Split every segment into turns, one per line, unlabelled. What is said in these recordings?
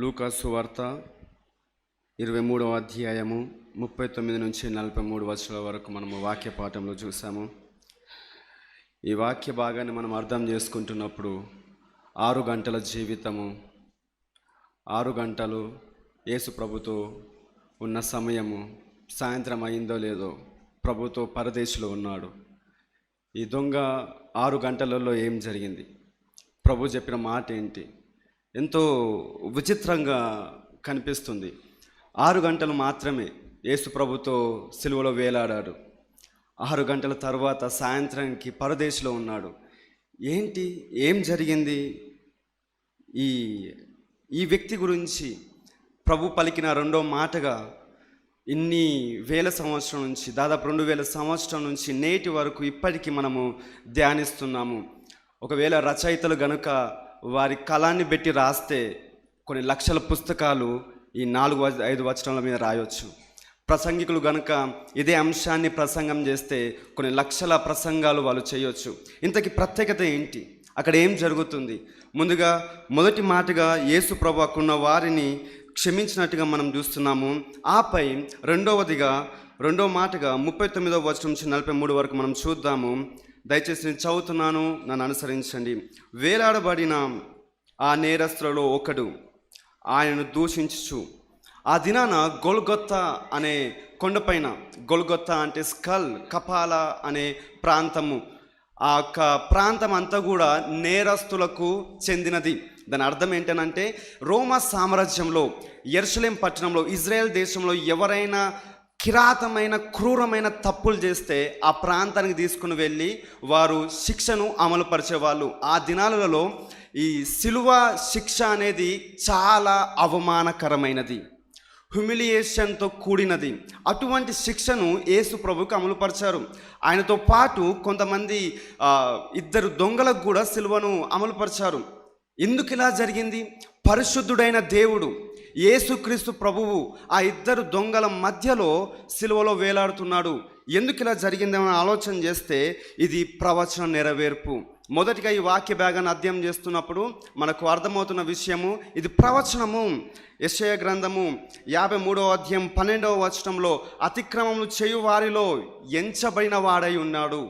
లూకా సువార్త 23వ అధ్యాయము 39 నుంచి 43 వచనాల వరకు మనము వాక్య పాఠంలో చూసాము. ఈ వాక్య భాగాన్ని మనం అర్థం చేసుకుంటున్నప్పుడు 6 గంటల జీవితము, 6 గంటలు యేసు ప్రభుతో ఉన్న సమయము, సాయంత్రం అయిందో లేదో ప్రభుతో పరదేశంలో ఉన్నాడు. ఈ దొంగ 6 గంటలలో ఏం జరిగింది, ప్రభు చెప్పిన మాట ఏంటి, ఎంతో విచిత్రంగా కనిపిస్తుంది. 6 గంటలు మాత్రమే యేసు ప్రభుతో సిలువలో వేలాడాడు. 6 గంటల తర్వాత సాయంత్రానికి పరదేశంలో ఉన్నాడు. ఏంటి, ఏం జరిగింది? ఈ వ్యక్తి గురించి ప్రభు పలికిన రెండో మాటగా ఇన్ని వేల సంవత్సరం నుంచి, దాదాపు 2000 సంవత్సరం నుంచి నేటి వరకు ఇప్పటికీ మనము ధ్యానిస్తున్నాము. ఒకవేళ రచయితలు గనుక వారి కళాన్ని పెట్టి రాస్తే కొన్ని లక్షల పుస్తకాలు ఈ 4-5 వచనాల మీద రాయొచ్చు. ప్రసంగికులు గనుక ఇదే అంశాన్ని ప్రసంగం చేస్తే కొన్ని లక్షల ప్రసంగాలు వాళ్ళు చేయొచ్చు. ఇంతకీ ప్రత్యేకత ఏంటి, అక్కడ ఏం జరుగుతుంది? ముందుగా మొదటి మాటగా యేసు ప్రభు అక్కడున్న వారిని క్షమించినట్టుగా మనం చూస్తున్నాము. ఆపై రెండో మాటగా 39వ వచనం నుంచి 43 వరకు మనం చూద్దాము. దయచేసి నేను చదువుతున్నాను, నన్ను అనుసరించండి. వేలాడబడిన ఆ నేరస్తులలో ఒకడు ఆయనను దూషించుచు, ఆ దినాన గొల్గొత్తా అనే కొండపైన, గొల్గొత్తా అంటే స్కల్, కపాల అనే ప్రాంతము, ఆ యొక్క ప్రాంతం అంతా కూడా నేరస్తులకు చెందినది. దాని అర్థం ఏంటనంటే, రోమా సామ్రాజ్యంలో, యెరూషలేం పట్టణంలో, ఇజ్రాయెల్ దేశంలో ఎవరైనా కిరాతమైన క్రూరమైన తప్పులు చేస్తే ఆ ప్రాంతానికి తీసుకుని వెళ్ళి వారు శిక్షను అమలుపరిచేవాళ్ళు. ఆ దినాలలో ఈ సిలువ శిక్ష అనేది చాలా అవమానకరమైనది, హ్యూమిలియేషన్తో కూడినది. అటువంటి శిక్షను యేసు ప్రభుకు అమలుపరిచారు. ఆయనతో పాటు కొంతమంది 2 దొంగలకు కూడా సిలువను అమలుపరిచారు. ఎందుకు ఇలా జరిగింది? పరిశుద్ధుడైన దేవుడు యేసుక్రీస్తు ప్రభువు ఆ 2 దొంగల మధ్యలో సిలువలో వేలాడుతున్నాడు. ఎందుకు ఇలా జరిగిందని ఆలోచన చేస్తే ఇది ప్రవచన నెరవేర్పు. మొదటిగా ఈ వాక్య భాగాన్ని అధ్యయనం చేస్తున్నప్పుడు మనకు అర్థమవుతున్న విషయము, ఇది ప్రవచనము. యెషయా గ్రంథము 53వ అధ్యాయం 12వ వచనంలో, అతిక్రమములు చేయు వారిలో ఎంచబడిన వాడై ఉన్నాడు.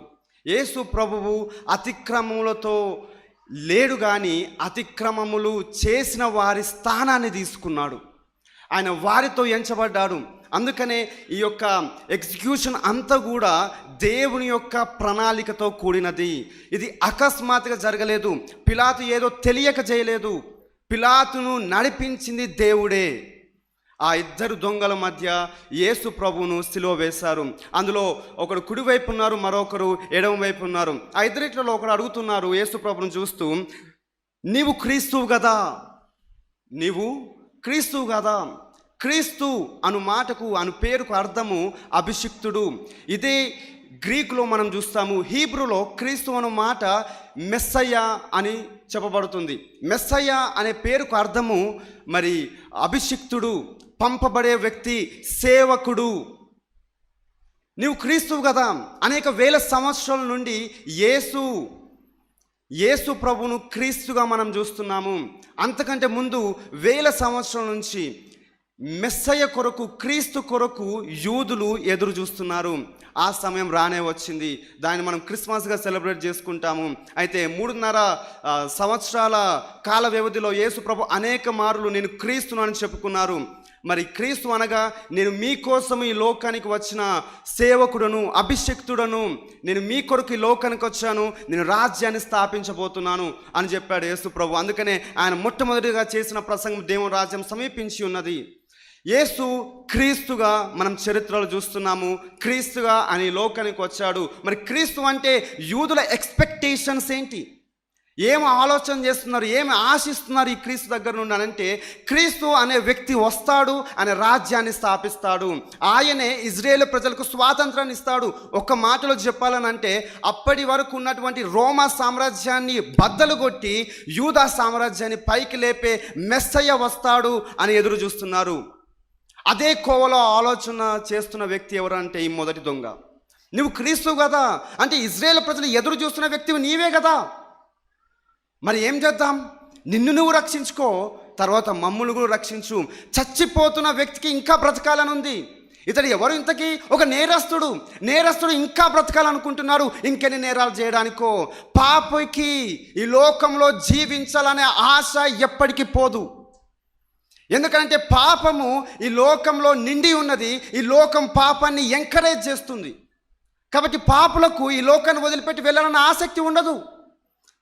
యేసు ప్రభువు అతిక్రమములతో లేడు, కానీ అతిక్రమములు చేసిన వారి స్థానాన్ని తీసుకున్నాడు. ఆయన వారితో ఎంచబడ్డాడు. అందుకనే ఈ యొక్క ఎగ్జిక్యూషన్ అంతా కూడా దేవుని యొక్క ప్రణాళికతో కూడినది. ఇది అకస్మాత్తుగా జరగలేదు. పిలాతు ఏదో తెలియక చేయలేదు. పిలాతును నడిపించింది దేవుడే. ఆ 2 దొంగల మధ్య యేసు ప్రభువును సిలువ వేశారు. అందులో ఒకడు కుడివైపు ఉన్నారు, మరొకరు ఎడమ వైపు ఉన్నారు. ఆ 2 ఒకడు అడుగుతున్నారు యేసు ప్రభువును చూస్తూ, నీవు క్రీస్తువు కదా, నీవు క్రీస్తువు కదా. క్రీస్తు అను మాటకు, అను పేరుకు అర్థము అభిషిక్తుడు. ఇదే గ్రీకులో మనం చూస్తాము. హీబ్రూలో క్రీస్తు అను మాట మెస్సయ్య అని చెప్పబడుతుంది. మెస్సయ్య అనే పేరుకు అర్థము మరి అభిషిక్తుడు, పంపబడే వ్యక్తి, సేవకుడు. నీవు క్రీస్తువు కదా. అనేక వేల సంవత్సరాల నుండి యేసు ప్రభువును క్రీస్తుగా మనం చూస్తున్నాము. అంతకంటే ముందు వేల సంవత్సరాల నుంచి మెస్సయ్య కొరకు, క్రీస్తు కొరకు యూదులు ఎదురు చూస్తున్నారు. ఆ సమయం రానే వచ్చింది. దాన్ని మనం క్రిస్మస్గా సెలబ్రేట్ చేసుకుంటాము. అయితే 3.5 సంవత్సరాల కాల వ్యవధిలో యేసు ప్రభు అనేక మార్లు నేను క్రీస్తును అని చెప్పుకున్నారు. మరి క్రీస్తు అనగా, నేను మీకోసం ఈ లోకానికి వచ్చిన సేవకుడను, అభిషిక్తుడను, నేను మీ కొరకు ఈ లోకానికి వచ్చాను, నేను రాజ్యాన్ని స్థాపించబోతున్నాను అని చెప్పాడు యేసు ప్రభు. అందుకనే ఆయన మొట్టమొదటిగా చేసిన ప్రసంగం, దేవుని రాజ్యం సమీపించి ఉన్నది. యేసు క్రీస్తుగా మనం చరిత్రలో చూస్తున్నాము. క్రీస్తుగా అని లోకానికి వచ్చాడు. మరి క్రీస్తు అంటే యూదుల ఎక్స్పెక్టేషన్స్ ఏంటి, ఏమి ఆలోచన చేస్తున్నారు, ఏమి ఆశిస్తున్నారు ఈ క్రీస్తు దగ్గర నుండి అంటే, క్రీస్తు అనే వ్యక్తి వస్తాడు, అనే రాజ్యాన్ని స్థాపిస్తాడు. ఆయనే ఇజ్రాయేల్ ప్రజలకు స్వాతంత్రాన్ని ఇస్తాడు. ఒక మాటలో చెప్పాలనంటే, అప్పటి వరకు ఉన్నటువంటి రోమా సామ్రాజ్యాన్ని బద్దలు కొట్టి యూదా సామ్రాజ్యాన్ని పైకి లేపే మెస్సయ్య వస్తాడు అని ఎదురు చూస్తున్నారు. అదే కోవలో ఆలోచన చేస్తున్న వ్యక్తి ఎవరు అంటే ఈ మొదటి దొంగ. నువ్వు క్రీస్తు కదా అంటే ఇజ్రాయేల్ ప్రజలు ఎదురు చూస్తున్న వ్యక్తివి నీవే కదా. మరి ఏం చేద్దాం? నిన్ను నువ్వు రక్షించుకో, తర్వాత మమ్ములు కూడా రక్షించు. చచ్చిపోతున్న వ్యక్తికి ఇంకా బ్రతకాలని ఉంది. ఇతడు ఎవరు? ఇంతకీ ఒక నేరస్తుడు ఇంకా బ్రతకాలనుకుంటున్నారు. ఇంకెన్ని నేరాలు చేయడానికో. పాపకి ఈ లోకంలో జీవించాలనే ఆశ ఎప్పటికీ పోదు. ఎందుకంటే పాపము ఈ లోకంలో నిండి ఉన్నది. ఈ లోకం పాపాన్ని ఎంకరేజ్ చేస్తుంది. కాబట్టి పాపులకు ఈ లోకాన్ని వదిలిపెట్టి వెళ్ళాలన్న ఆసక్తి ఉండదు.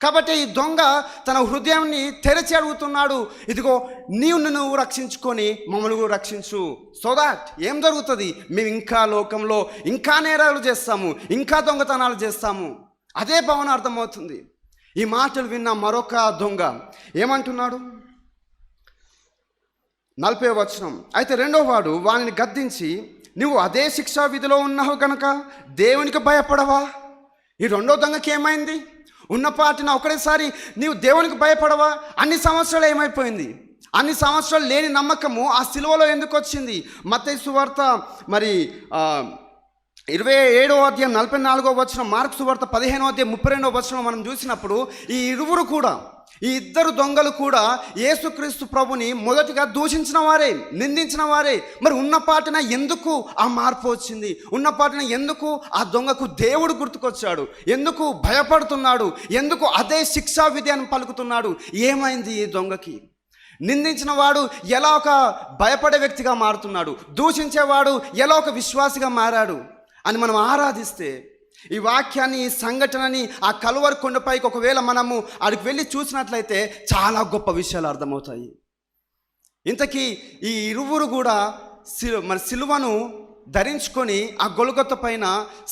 కాబట్టి ఈ దొంగ తన హృదయాన్ని తెరచి అడుగుతున్నాడు, ఇదిగో నువ్వు రక్షించుకొని మమ్మల్ని కూడా రక్షించు. సో దాట్ ఏం జరుగుతుంది? మేము ఇంకా లోకంలో ఇంకా నేరాలు చేస్తాము, ఇంకా దొంగతనాలు చేస్తాము. అదే భావన అర్థమవుతుంది. ఈ మాటలు విన్న మరొక దొంగ ఏమంటున్నాడు? 40వ వచనం. అయితే రెండవ వాడు వానిని గద్దించి, నువ్వు అదే శిక్షా విధిలో ఉన్నావు కనుక దేవునికి భయపడవా? ఈ రెండో దొంగకి ఏమైంది? ఉన్నపాటిన ఒకటేసారి నీవు దేవునికి భయపడవా? అన్ని సంవత్సరాలు ఏమైపోయింది? అన్ని సంవత్సరాలు లేని నమ్మకము ఆ సిలువలో ఎందుకు వచ్చింది? మత్తయి సువార్త 27వ అధ్యాయం 44వ వచనం, మార్కు సువార్త 15వ అధ్యాయం 32వ వచనం మనం చూసినప్పుడు ఈ ఇద్దరు దొంగలు కూడా యేసుక్రీస్తు ప్రభుని మొదటిగా దూషించిన వారే, నిందించిన వారే. మరి ఉన్నపాటిన ఎందుకు ఆ మార్పు వచ్చింది? ఉన్నపాటిన ఎందుకు ఆ దొంగకు దేవుడు గుర్తుకొచ్చాడు? ఎందుకు భయపడుతున్నాడు? ఎందుకు అదే శిక్షా విధి అని పలుకుతున్నాడు? ఏమైంది ఈ దొంగకి? నిందించిన వాడు ఎలా ఒక భయపడే వ్యక్తిగా మారుతున్నాడు? దూషించేవాడు ఎలా ఒక విశ్వాసిగా మారాడు అని మనం ఆరాధిస్తే, ఈ వాక్యాన్ని, ఈ సంఘటనని ఆ కలువరి కొండపైకి ఒకవేళ మనము అక్కడికి వెళ్ళి చూసినట్లయితే చాలా గొప్ప విషయాలు అర్థమవుతాయి. ఇంతకీ ఈ ఇరువురు కూడా సిలువను ధరించుకొని ఆ గొలుగొత్త పైన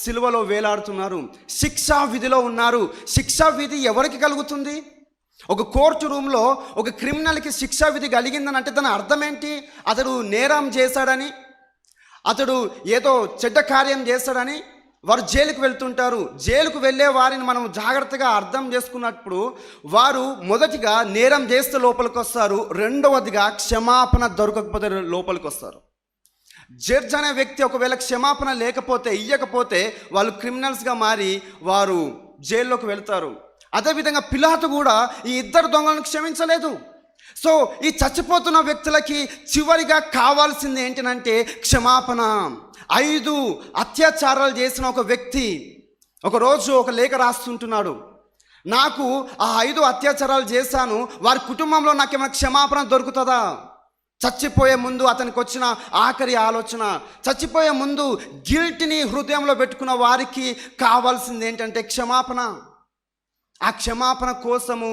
సిలువలో వేలాడుతున్నారు. శిక్షా విధిలో ఉన్నారు. శిక్షా విధి ఎవరికి కలుగుతుంది? ఒక కోర్టు రూమ్లో ఒక క్రిమినల్కి శిక్షా విధి కలిగిందని అంటే దాని అర్థం ఏంటి? అతడు నేరం చేశాడని, అతడు ఏదో చెడ్డ కార్యం చేశాడని వారు జైలుకు వెళ్తుంటారు. జైలుకు వెళ్ళే వారిని మనం జాగ్రత్తగా అర్థం చేసుకున్నప్పుడు వారు మొదటిగా నేరం చేస్తే లోపలికి వస్తారు, రెండవదిగా క్షమాపణ దొరకకపోతే లోపలికి వస్తారు. జడ్జ్ అనే వ్యక్తి ఒకవేళ క్షమాపణ ఇయ్యకపోతే వాళ్ళు క్రిమినల్స్గా మారి వారు జైల్లోకి వెళ్తారు. అదేవిధంగా పిలాతు కూడా ఈ ఇద్దరు దొంగలను క్షమించలేదు. సో ఈ చచ్చిపోతున్న వ్యక్తులకి చివరిగా కావాల్సింది ఏంటంటే క్షమాపణ. 5 అత్యాచారాలు చేసిన ఒక వ్యక్తి ఒకరోజు ఒక లేఖ రాస్తుంటున్నాడు, నాకు ఆ 5 అత్యాచారాలు చేశాను, వారి కుటుంబంలో నాకేమైనా క్షమాపణ దొరుకుతుందా? చచ్చిపోయే ముందు అతనికి వచ్చిన ఆఖరి ఆలోచన, చచ్చిపోయే ముందు గిల్ట్ని హృదయంలో పెట్టుకున్న వారికి కావాల్సింది ఏంటంటే క్షమాపణ. ఆ క్షమాపణ కోసము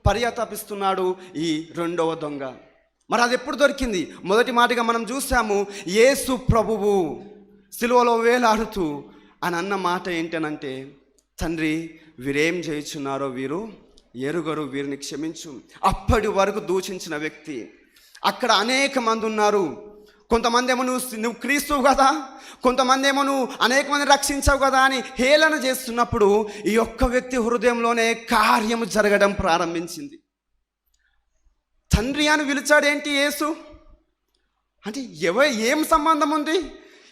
పర్యతపిస్తున్నాడు ఈ రెండవ దొంగ. మరి అది ఎప్పుడు దొరికింది? మొదటి మాటగా మనం చూసాము, యేసు ప్రభువు సిలువలో వేలాడుతూ అని అన్న మాట ఏంటనంటే, తండ్రి వీరేం చేయుచున్నారో వీరు ఎరుగరు, వీరిని క్షమించు. అప్పటి వరకు దూషించిన వ్యక్తి. అక్కడ అనేక మంది ఉన్నారు. కొంతమంది ఏమో నువ్వు క్రీస్తువు కదా, కొంతమంది ఏమో నువ్వు అనేక మంది రక్షించావు కదా అని హేళన చేస్తున్నప్పుడు ఈ ఒక్క వ్యక్తి హృదయంలోనే కార్యము జరగడం ప్రారంభించింది. తండ్రి అని పిలిచాడేంటి యేసు అంటే ఏం సంబంధం ఉంది?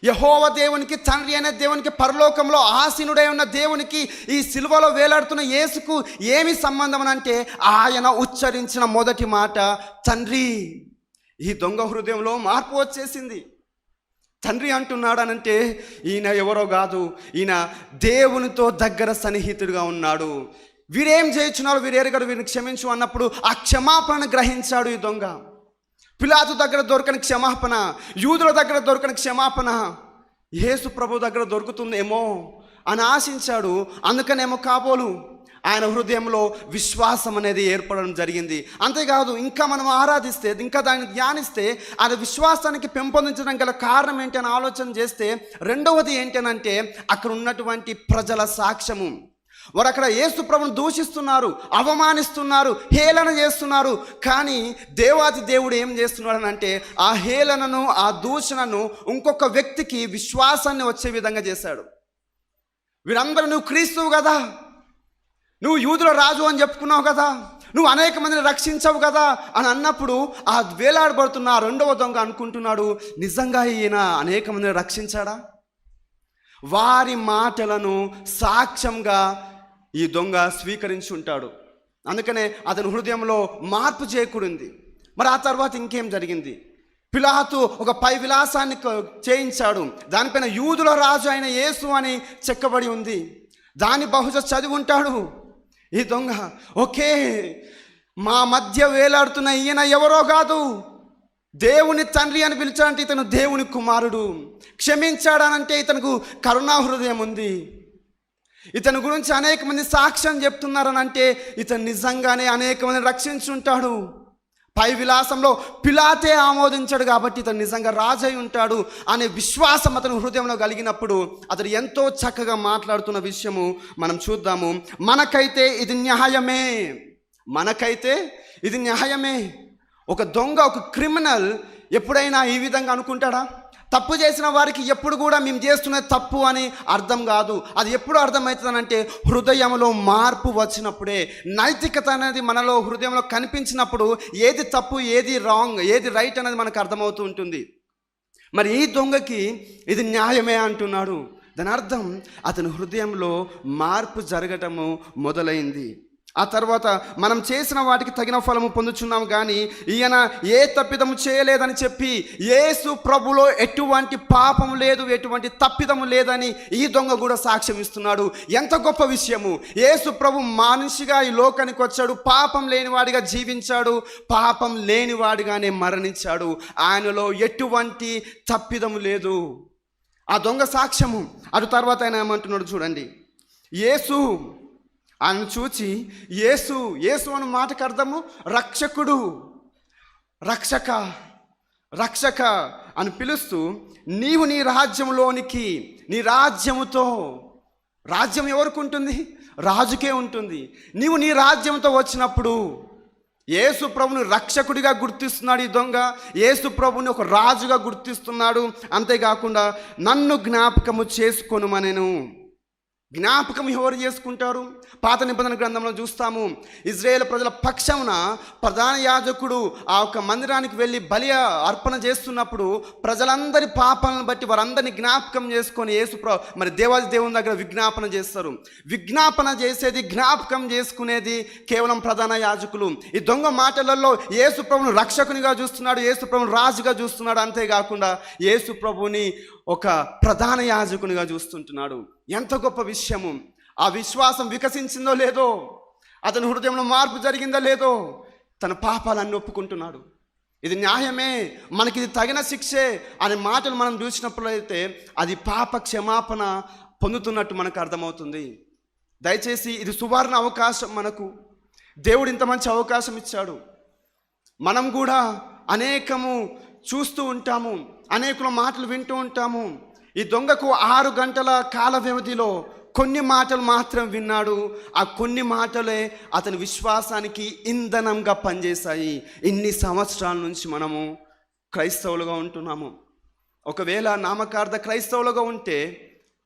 యెహోవా దేవునికి, తండ్రి అనే దేవునికి, పరలోకంలో ఆసీనుడై ఉన్న దేవునికి ఈ సిలువలో వేలాడుతున్న యేసుకు ఏమి సంబంధం అని అంటే ఆయన ఉచ్చరించిన మొదటి మాట తండ్రి. ఈ దొంగ హృదయంలో మార్పు వచ్చేసింది. తండ్రి అంటున్నాడనంటే ఈయన ఎవరో కాదు, ఈయన దేవునితో దగ్గర సన్నిహితుడిగా ఉన్నాడు. వీరేం చేయించున్నారు, వీరెరగరు, వీరిని క్షమించు అన్నప్పుడు ఆ క్షమాపణను గ్రహించాడు ఈ దొంగ. పిలాతు దగ్గర దొరకని క్షమాపణ, యూదుల దగ్గర దొరకని క్షమాపణ యేసు ప్రభు దగ్గర దొరుకుతుందేమో అని ఆశించాడు. అందుకనేమో కాబోలు ఆయన హృదయంలో విశ్వాసం అనేది ఏర్పడడం జరిగింది. అంతేకాదు ఇంకా మనం ఆరాధిస్తే, ఇంకా దాన్ని ధ్యానిస్తే అది విశ్వాసానికి పెంపొందించడం గల కారణం ఏంటి అని ఆలోచన చేస్తే, రెండవది ఏంటనంటే అక్కడ ఉన్నటువంటి ప్రజల సాక్ష్యము. వారు అక్కడ యేసు ప్రభువును దూషిస్తున్నారు, అవమానిస్తున్నారు, హేళన చేస్తున్నారు. కానీ దేవాది దేవుడు ఏం చేస్తున్నాడు అంటే ఆ హేళనను, ఆ దూషణను ఇంకొక వ్యక్తికి విశ్వాసాన్ని వచ్చే విధంగా చేశాడు. వీరందరూ నువ్వు క్రీస్తువు కదా, నువ్వు యూదుల రాజు అని చెప్పుకున్నావు కదా, నువ్వు అనేక మందిని రక్షించావు కదా అని అన్నప్పుడు ఆ వేలాడబడుతున్న ఆ రెండవ దొంగ అనుకుంటున్నాడు, నిజంగా ఈయన అనేక మందిని రక్షించాడా? వారి మాటలను సాక్ష్యంగా ఈ దొంగ స్వీకరించి ఉంటాడు. అందుకనే అతని హృదయంలో మార్పు చేకూరింది. మరి ఆ తర్వాత ఇంకేం జరిగింది? పిలాతు ఒక పై విలాసాన్ని చేయించాడు. దానిపైన యూదుల రాజు అయిన యేసు అని చెక్కబడి ఉంది. దాన్ని బహుశా చదివి ఉంటాడు ఈ దొంగ. ఓకే, మా మధ్య వేలాడుతున్న ఈయన ఎవరో కాదు, దేవుని తండ్రి అని పిలిచాడంటే ఇతను దేవుని కుమారుడు. క్షమించాడనంటే ఇతనికి కరుణా హృదయం ఉంది. ఇతని గురించి అనేక మంది సాక్ష్యం చెప్తున్నారనంటే ఇతను నిజంగానే అనేక మందిని రక్షించుంటాడు. పై విలాసంలో పిలాతే ఆమోదించాడు కాబట్టి ఇతను నిజంగా రాజై ఉంటాడు అనే విశ్వాసం అతని హృదయంలో కలిగినప్పుడు అతడు ఎంతో చక్కగా మాట్లాడుతున్న విషయము మనం చూద్దాము. మనకైతే ఇది న్యాయమే. ఒక దొంగ, ఒక క్రిమినల్ ఎప్పుడైనా ఈ విధంగా అనుకుంటాడా? తప్పు చేసిన వారికి ఎప్పుడు కూడా మేము చేస్తున్నది తప్పు అని అర్థం కాదు. అది ఎప్పుడు అర్థమవుతుందనంటే హృదయంలో మార్పు వచ్చినప్పుడే. నైతికత అనేది మనలో హృదయంలో కనిపించినప్పుడు ఏది తప్పు, ఏది రాంగ్, ఏది రైట్ అనేది మనకు అర్థమవుతూ ఉంటుంది. మరి ఈ దొంగకి ఇది న్యాయమే అంటున్నాడు. దాని అర్థం అతని హృదయంలో మార్పు జరగటము మొదలైంది. ఆ తర్వాత మనం చేసిన వాటికి తగిన ఫలము పొందుచున్నాము, కానీ ఈయన ఏ తప్పిదము చేయలేదని చెప్పి యేసు ప్రభులో ఎటువంటి పాపము లేదు, ఎటువంటి తప్పిదము లేదని ఈ దొంగ కూడా సాక్ష్యం ఇస్తున్నాడు. ఎంత గొప్ప విషయము! యేసు ప్రభు మనిషిగా ఈ లోకానికి వచ్చాడు, పాపం లేనివాడిగా జీవించాడు, పాపం లేనివాడిగానే మరణించాడు. ఆయనలో ఎటువంటి తప్పిదము లేదు. ఆ దొంగ సాక్ష్యము. అటు తర్వాత ఆయన ఏమంటున్నాడు చూడండి. యేసు ఆయన చూచి యేసు అన్న మాటకు అర్థము రక్షకుడు, రక్షక అని పిలుస్తూ, నీవు నీ రాజ్యంలోనికి, నీ రాజ్యముతో, రాజ్యం ఎవరికి ఉంటుంది? రాజుకే ఉంటుంది. నీవు నీ రాజ్యంతో వచ్చినప్పుడు యేసు ప్రభుని రక్షకుడిగా గుర్తిస్తున్నాడు ఈ దొంగ. యేసు ప్రభుని ఒక రాజుగా గుర్తిస్తున్నాడు. అంతేకాకుండా నన్ను జ్ఞాపకము చేసుకొనుమనెను. జ్ఞాపకం ఎవరు చేసుకుంటారు? పాత నిబంధన గ్రంథంలో చూస్తాము, ఇజ్రాయేల్ ప్రజల పక్షమున ప్రధాన యాజకుడు ఆ యొక్క మందిరానికి వెళ్ళి బలి అర్పణ చేస్తున్నప్పుడు ప్రజలందరి పాపాలను బట్టి వారందరినీ జ్ఞాపకం చేసుకొని మరి దేవాది దేవుని దగ్గర విజ్ఞాపన చేస్తారు. విజ్ఞాపన చేసేది, జ్ఞాపకం చేసుకునేది కేవలం ప్రధాన యాజకులు. ఈ దొంగ మాటలలో యేసు ప్రభుని రక్షకునిగా చూస్తున్నాడు, యేసు ప్రభుని రాజుగా చూస్తున్నాడు. అంతేకాకుండా యేసు ప్రభుని ఒక ప్రధాన యాజకునిగా చూస్తుంటున్నాడు. ఎంత గొప్ప విషయము! ఆ విశ్వాసం వికసించిందో లేదో, అతని హృదయంలో మార్పు జరిగిందో లేదో, తన పాపాలన్నీ ఒప్పుకుంటున్నాడు. ఇది న్యాయమే, మనకి ఇది తగిన శిక్షే అనే మాటలు మనం చూసినప్పుడైతే అది పాప క్షమాపణ పొందుతున్నట్టు మనకు అర్థమవుతుంది. దయచేసి ఇది సువర్ణ అవకాశం. మనకు దేవుడు ఇంత మంచి అవకాశం ఇచ్చాడు. మనం కూడా అనేకము చూస్తూ ఉంటాము, అనేకుల మాటలు వింటూ ఉంటాము. ఈ దొంగకు 6 గంటల కాల వ్యవధిలో కొన్ని మాటలు మాత్రం విన్నాడు. ఆ కొన్ని మాటలే అతని విశ్వాసానికి ఇంధనంగా పనిచేశాయి. ఇన్ని సంవత్సరాల నుంచి మనము క్రైస్తవులుగా ఉంటున్నాము. ఒకవేళ నామకార్థ క్రైస్తవులుగా ఉంటే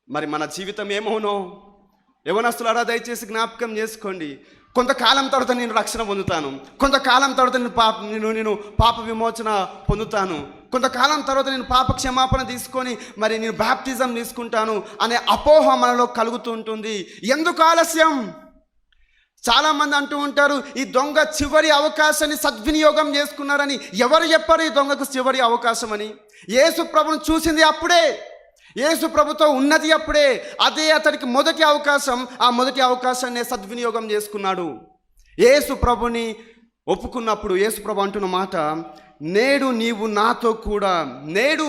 మరి మన జీవితం ఏమోనో. యవనస్తులారా దయచేసి జ్ఞాపకం చేసుకోండి. కొంతకాలం తర్వాత నేను రక్షణ పొందుతాను, కొంతకాలం తర్వాత నేను పాప విమోచన పొందుతాను, కొంతకాలం తర్వాత నేను పాప క్షమాపణ తీసుకొని మరి నేను బాప్టిజం తీసుకుంటాను అనే అపోహ మనలో కలుగుతూ ఉంటుంది. ఎందుకు ఆలస్యం? చాలామంది అంటూ ఉంటారు, ఈ దొంగ చివరి అవకాశాన్ని సద్వినియోగం చేసుకున్నారని. ఎవరు చెప్పారు ఈ దొంగకు చివరి అవకాశం అని? యేసు ప్రభుని చూసింది అప్పుడే, యేసు ప్రభుతో ఉన్నది అప్పుడే. అదే అతడికి మొదటి అవకాశం. ఆ మొదటి అవకాశాన్ని సద్వినియోగం చేసుకున్నాడు. యేసు ప్రభుని ఒప్పుకున్నప్పుడు యేసు ప్రభు అంటున్న మాట, నేడు నీవు నాతో కూడా, నేడు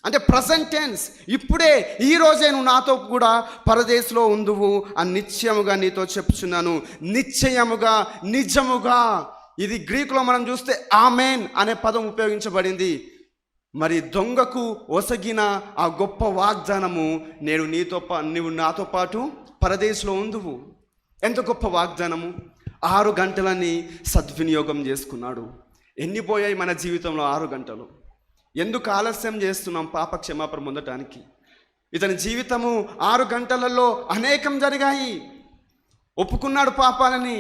అంటే ప్రజెంట్ టెన్స్, ఇప్పుడే, ఈరోజే నువ్వు నాతో కూడా పరదేశంలో ఉందువు అని నిశ్చయముగా నీతో చెప్పుచున్నాను. నిశ్చయముగా, నిజముగా. ఇది గ్రీకులో మనం చూస్తే ఆమెన్ అనే పదం ఉపయోగించబడింది. మరి దొంగకు ఒసగిన ఆ గొప్ప వాగ్దానము, నేడు నీవు నాతో పాటు పరదేశంలో ఉందువు. ఎంత గొప్ప వాగ్దానము! 6 గంటలని సద్వినియోగం చేసుకున్నాడు. ఎన్ని పోయాయి మన జీవితంలో 6 గంటలు? ఎందుకు ఆలస్యం చేస్తున్నాం పాప క్షమాపణ పొందటానికి? ఇతని జీవితము 6 గంటలలో అనేకం జరిగాయి. ఒప్పుకున్నాడు పాపాలని.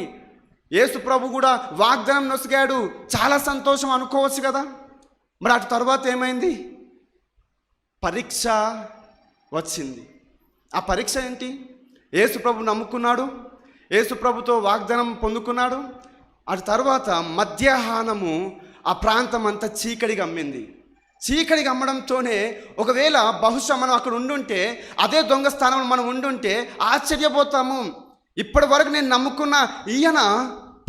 యేసు ప్రభు కూడా వాగ్దానం నొసగాడు. చాలా సంతోషం అనుకోవచ్చు కదా. మరి అటు తర్వాత ఏమైంది? పరీక్ష వచ్చింది. ఆ పరీక్ష ఏంటి? యేసు ప్రభు నమ్ముకున్నాడు, యేసు ప్రభుతో వాగ్దానం పొందుకున్నాడు. అటు తర్వాత మధ్యాహ్నము ఆ ప్రాంతం అంతా చీకటిగా అమ్మింది. చీకటిగా అమ్మడంతోనే ఒకవేళ బహుశా మనం అక్కడ ఉండుంటే, అదే దొంగ స్థానంలో మనం ఉండుంటే ఆశ్చర్యపోతాము. ఇప్పటి వరకు నేను నమ్ముకున్న ఈయన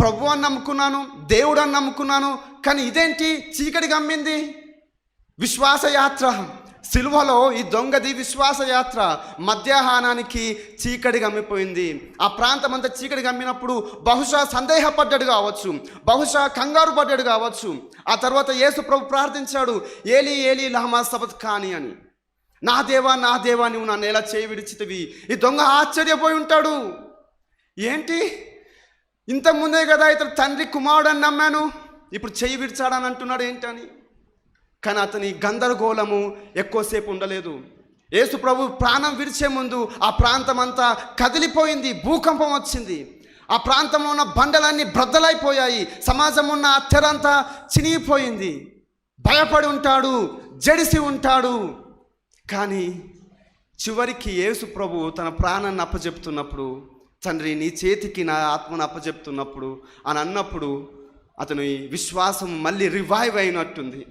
ప్రభు అని నమ్ముకున్నాను, దేవుడు అని నమ్ముకున్నాను, కానీ ఇదేంటి చీకటిగా అమ్మింది. విశ్వాసయాత్ర సిలువలో ఈ దొంగది విశ్వాసయాత్ర మధ్యాహ్నానికి చీకటిగా అమ్మిపోయింది. ఆ ప్రాంతం అంతా చీకటిగా అమ్మినప్పుడు బహుశా సందేహపడ్డాడు కావచ్చు, బహుశా కంగారు పడ్డాడు కావచ్చు. ఆ తర్వాత యేసు ప్రభు ప్రార్థించాడు, ఏలీ ఏలీ లమా సబక్తానీ అని. నా దేవా నువ్వు నన్ను ఎలా చేయి విడిచితివి. ఈ దొంగ ఆశ్చర్యపోయి ఉంటాడు, ఏంటి ఇంతకుముందే కదా ఇతడు తండ్రి కుమారుడు అని నమ్మాను, ఇప్పుడు చెయ్యి విడిచాడని అంటున్నాడు ఏంటని. కానీ అతని గందరగోళము ఎక్కువసేపు ఉండలేదు. యేసు ప్రభు ప్రాణం విడిచే ముందు ఆ ప్రాంతం అంతా కదిలిపోయింది, భూకంపం వచ్చింది. ఆ ప్రాంతంలో ఉన్న బండలన్నీ బ్రద్దలైపోయాయి, సమాజం ఉన్న తెరంతా చినిగిపోయింది. భయపడి ఉంటాడు, జడిసి ఉంటాడు. కానీ చివరికి యేసు ప్రభు తన ప్రాణాన్ని అప్పచెప్తున్నప్పుడు, తండ్రి నీ చేతికి నా ఆత్మను అప్పచెప్తున్నప్పుడు అని అన్నప్పుడు అతని విశ్వాసం మళ్ళీ రివైవ్ అయినట్టుంది,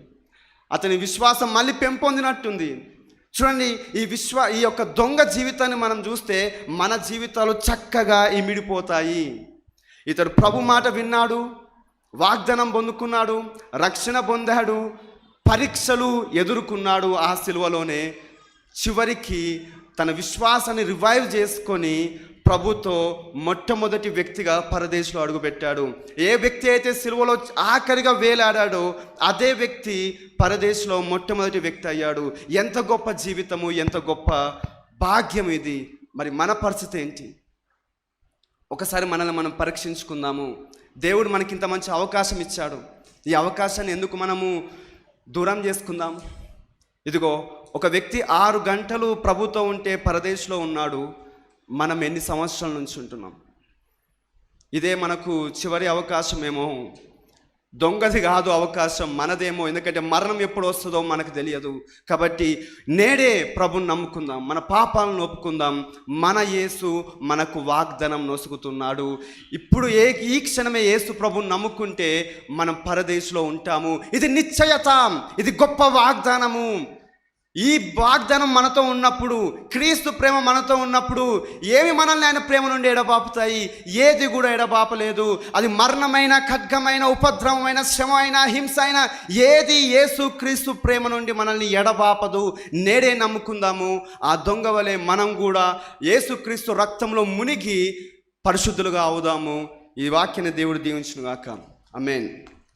అతని విశ్వాసం మళ్ళీ పెంపొందినట్టుంది. చూడండి, ఈ యొక్క దొంగ జీవితాన్ని మనం చూస్తే మన జీవితాలు చక్కగా ఇమిడిపోతాయి. ఇతడు ప్రభు మాట విన్నాడు, వాగ్దానం పొందుకున్నాడు, రక్షణ పొందాడు, పరీక్షలు ఎదుర్కొన్నాడు. ఆ సిలువలోనే చివరికి తన విశ్వాసాన్ని రివైవ్ చేసుకొని ప్రభుతో మొట్టమొదటి వ్యక్తిగా పరదేశంలో అడుగుపెట్టాడు. ఏ వ్యక్తి అయితే సిలువలో ఆఖరిగా వేలాడాడో అదే వ్యక్తి పరదేశంలో మొట్టమొదటి వ్యక్తి అయ్యాడు. ఎంత గొప్ప జీవితము, ఎంత గొప్ప భాగ్యం ఇది. మరి మన పరిస్థితి ఏంటి? ఒకసారి మనల్ని మనం పరీక్షించుకుందాము. దేవుడు మనకి ఇంత మంచి అవకాశం ఇచ్చాడు, ఈ అవకాశాన్ని ఎందుకు మనము దూరం చేసుకుందాం? ఇదిగో ఒక వ్యక్తి 6 గంటలు ప్రభుతో ఉంటే పరదేశంలో ఉన్నాడు. మనం ఎన్ని సంవత్సరాల నుంచి ఉంటున్నాం? ఇదే మనకు చివరి అవకాశమేమో. దొంగది కాదు అవకాశం, మనదేమో. ఎందుకంటే మరణం ఎప్పుడు వస్తుందో మనకు తెలియదు. కాబట్టి నేడే ప్రభుని నమ్ముకుందాం, మన పాపాలను ఒప్పుకుందాం. మన యేసు మనకు వాగ్దానం నొసుగుతున్నాడు. ఇప్పుడు ఈ క్షణమే యేసు ప్రభుని నమ్ముకుంటే మనం పరదేశంలో ఉంటాము. ఇది నిశ్చయత, ఇది గొప్ప వాగ్దానము. ఈ వాగ్దానం మనతో ఉన్నప్పుడు, క్రీస్తు ప్రేమ మనతో ఉన్నప్పుడు ఏమి మనల్ని ఆయన ప్రేమ నుండి ఎడబాపుతాయి? ఏది కూడా ఎడబాపలేదు. అది మరణమైన, ఖడ్గమైన, ఉపద్రవమైన, శ్రమ అయినా, హింస అయినా ఏది యేసు క్రీస్తు ప్రేమ నుండి మనల్ని ఎడబాపదు. నేడే నమ్ముకుందాము. ఆ దొంగ వలె మనం కూడా యేసు క్రీస్తు రక్తంలో మునిగి పరిశుద్ధులుగా అవుదాము. ఈ వాక్యాన్ని దేవుడు దీవించును గాక. ఆమేన్.